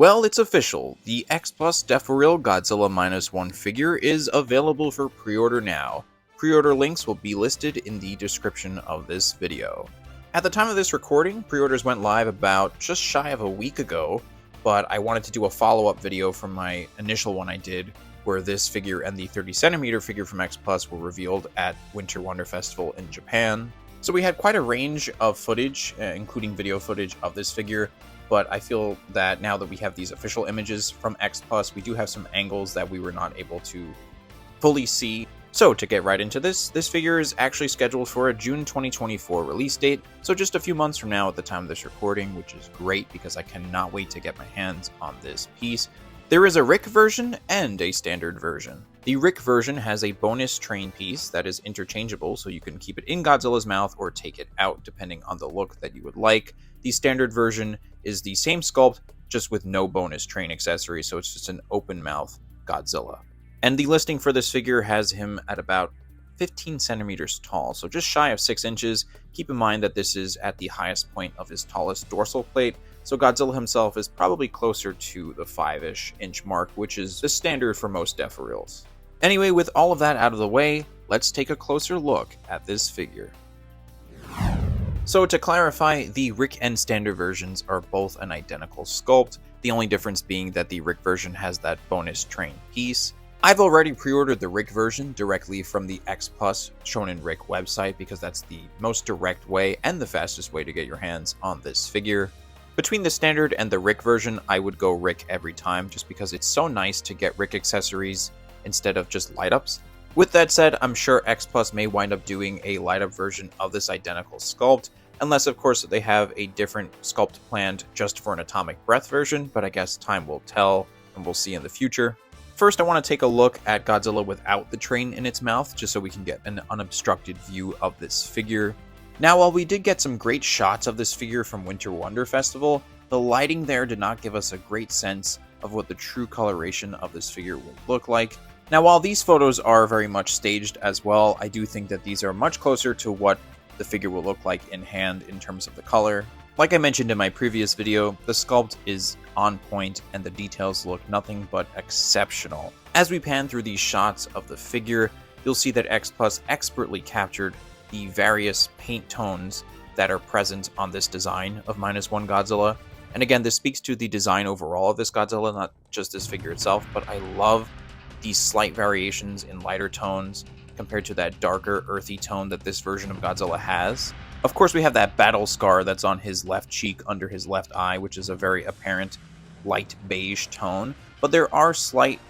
Well, it's official. The X Plus Deforeal Godzilla -1 figure is available for pre-order now. Pre-order links will be listed in the description of this video. At the time of this recording, pre-orders went live about just shy of a week ago, but I wanted to do a follow-up video from my initial one I did, where this figure and the 30cm figure from X Plus were revealed at Winter Wonder Festival in Japan. So we had quite a range of footage, including video footage of this figure, but I feel that now that we have these official images from X Plus, we do have some angles that we were not able to fully see. So to get right into this figure is actually scheduled for a June 2024 release date, so just a few months from now at the time of this recording, which is great because I cannot wait to get my hands on this piece. There is a Rick version and a standard version. The Rick version has a bonus train piece that is interchangeable, so you can keep it in Godzilla's mouth or take it out depending on the look that you would like. The standard version is the same sculpt, just with no bonus train accessory, so it's just an open mouth Godzilla. And the listing for this figure has him at about 15 centimeters tall, so just shy of 6 inches. Keep in mind that this is at the highest point of his tallest dorsal plate, so Godzilla himself is probably closer to the 5-ish inch mark, which is the standard for most Deforeals. Anyway, with all of that out of the way, let's take a closer look at this figure. So to clarify, the Rick and standard versions are both an identical sculpt, the only difference being that the Rick version has that bonus train piece. I've already pre-ordered the Rick version directly from the X Plus Shonen Rick website because that's the most direct way and the fastest way to get your hands on this figure. Between the standard and the Rick version, I would go Rick every time just because it's so nice to get Rick accessories instead of just light-ups. With that said, I'm sure X Plus may wind up doing a light-up version of this identical sculpt, unless of course they have a different sculpt planned just for an Atomic Breath version, but I guess time will tell and we'll see in the future. First, I want to take a look at Godzilla without the train in its mouth, just so we can get an unobstructed view of this figure. Now, while we did get some great shots of this figure from Winter Wonder Festival, the lighting there did not give us a great sense of what the true coloration of this figure will look like. Now, while these photos are very much staged as well, I do think that these are much closer to what the figure will look like in hand in terms of the color. Like I mentioned in my previous video, the sculpt is on point and the details look nothing but exceptional. As we pan through these shots of the figure, you'll see that X Plus expertly captured the various paint tones that are present on this design of -1 Godzilla. And again, this speaks to the design overall of this Godzilla, not just this figure itself, but I love these slight variations in lighter tones compared to that darker, earthy tone that this version of Godzilla has. Of course, we have that battle scar that's on his left cheek under his left eye, which is a very apparent light beige tone, but there are slight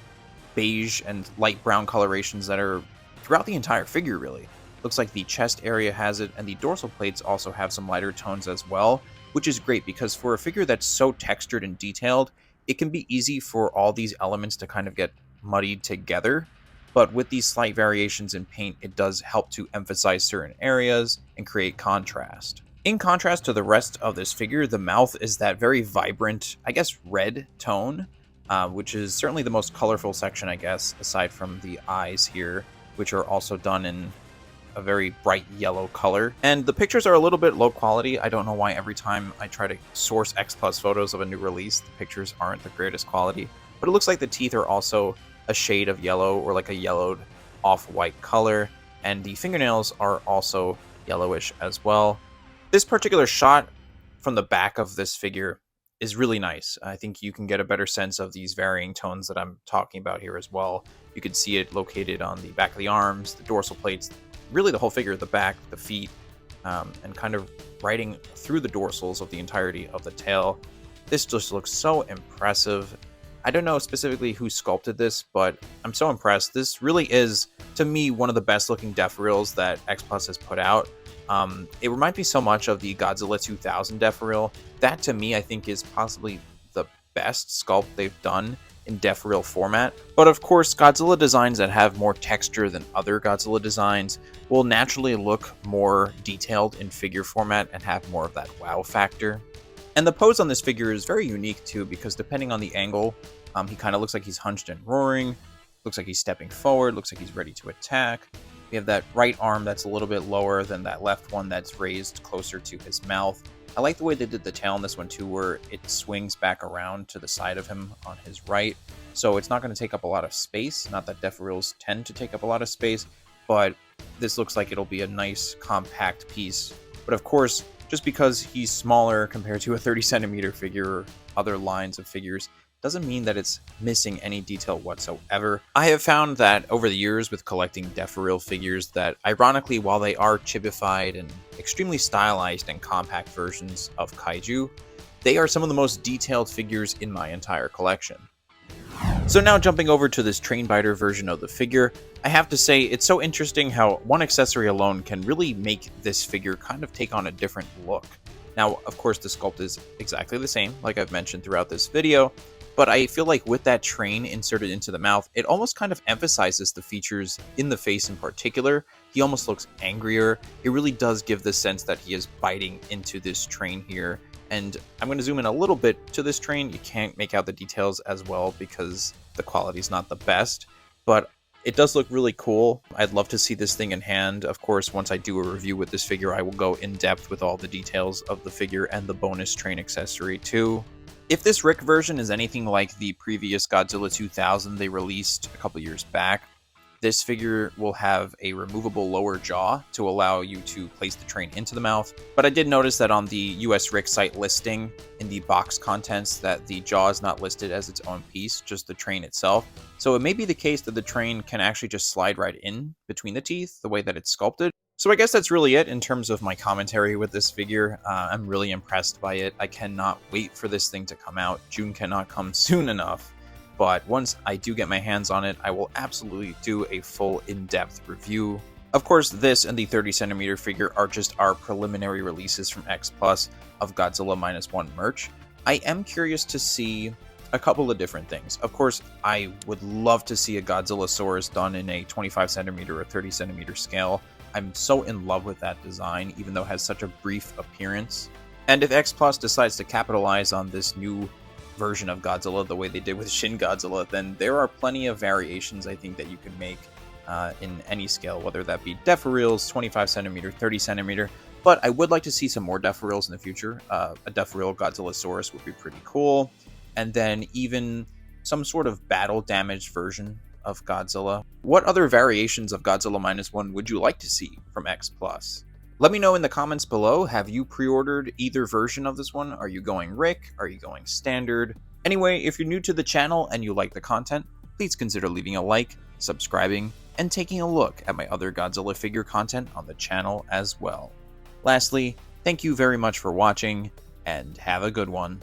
beige and light brown colorations that are throughout the entire figure, really. Looks like the chest area has it, and the dorsal plates also have some lighter tones as well, which is great because for a figure that's so textured and detailed, it can be easy for all these elements to kind of get muddied together. But with these slight variations in paint, it does help to emphasize certain areas and create contrast. In contrast to the rest of this figure, the mouth is that very vibrant, I guess, red tone, which is certainly the most colorful section, I guess, aside from the eyes here, which are also done in a very bright yellow color. And the pictures are a little bit low quality. I don't know why every time I try to source X Plus photos of a new release, the pictures aren't the greatest quality. But it looks like the teeth are also a shade of yellow or like a yellowed off-white color, and the fingernails are also yellowish as well. This particular shot from the back of this figure is really nice. I think you can get a better sense of these varying tones that I'm talking about here as well. You can see it located on the back of the arms, the dorsal plates, really the whole figure, the back, the feet, and kind of riding through the dorsals of the entirety of the tail. This just looks so impressive. I don't know specifically who sculpted this, but I'm so impressed. This really is, to me, one of the best looking Deforeals that X Plus has put out. It reminds me so much of the Godzilla 2000 Deforeal. That, to me, I think is possibly the best sculpt they've done in Deforeal format. But of course, Godzilla designs that have more texture than other Godzilla designs will naturally look more detailed in figure format and have more of that wow factor. And the pose on this figure is very unique too, because depending on the angle, he kind of looks like he's hunched and roaring, looks like he's stepping forward, looks like he's ready to attack. We have that right arm that's a little bit lower than that left one that's raised closer to his mouth. I like the way they did the tail on this one too, where it swings back around to the side of him on his right. So it's not going to take up a lot of space. Not that Deforeals tend to take up a lot of space, but this looks like it'll be a nice compact piece. But of course, just because he's smaller compared to a 30 centimeter figure or other lines of figures, doesn't mean that it's missing any detail whatsoever. I have found that over the years with collecting Deforeal figures that, ironically, while they are chibified and extremely stylized and compact versions of kaiju, they are some of the most detailed figures in my entire collection. So now jumping over to this Trainbiter version of the figure, I have to say it's so interesting how one accessory alone can really make this figure kind of take on a different look. Now, of course, the sculpt is exactly the same, like I've mentioned throughout this video, but I feel like with that train inserted into the mouth, it almost kind of emphasizes the features in the face in particular. He almost looks angrier. It really does give the sense that he is biting into this train here. And I'm going to zoom in a little bit to this train. You can't make out the details as well because the quality is not the best, but it does look really cool. I'd love to see this thing in hand. Of course, once I do a review with this figure, I will go in depth with all the details of the figure and the bonus train accessory too. If this Rick version is anything like the previous Godzilla 2000 they released a couple years back, this figure will have a removable lower jaw to allow you to place the train into the mouth. But I did notice that on the US Rick site listing in the box contents that the jaw is not listed as its own piece, just the train itself. So it may be the case that the train can actually just slide right in between the teeth, the way that it's sculpted. So I guess that's really it in terms of my commentary with this figure. I'm really impressed by it. I cannot wait for this thing to come out. June cannot come soon enough. But once I do get my hands on it, I will absolutely do a full in-depth review. Of course, this and the 30 centimeter figure are just our preliminary releases from X Plus of Godzilla -1 merch. I am curious to see a couple of different things. Of course, I would love to see a Godzillasaurus done in a 25 centimeter or 30 centimeter scale. I'm so in love with that design, even though it has such a brief appearance. And if X Plus decides to capitalize on this new version of Godzilla the way they did with Shin Godzilla, then there are plenty of variations I think that you can make in any scale, whether that be Deforeals, 25 centimeter, 30 centimeter. But I would like to see some more Deforeals in the future. A Deforeal Godzillasaurus would be pretty cool. And then even some sort of battle damaged version of Godzilla. What other variations of Godzilla -1 would you like to see from X Plus? Let me know in the comments below. Have you pre-ordered either version of this one? Are you going Rick? Are you going standard? Anyway, if you're new to the channel and you like the content, please consider leaving a like, subscribing, and taking a look at my other Godzilla figure content on the channel as well. Lastly, thank you very much for watching, and have a good one.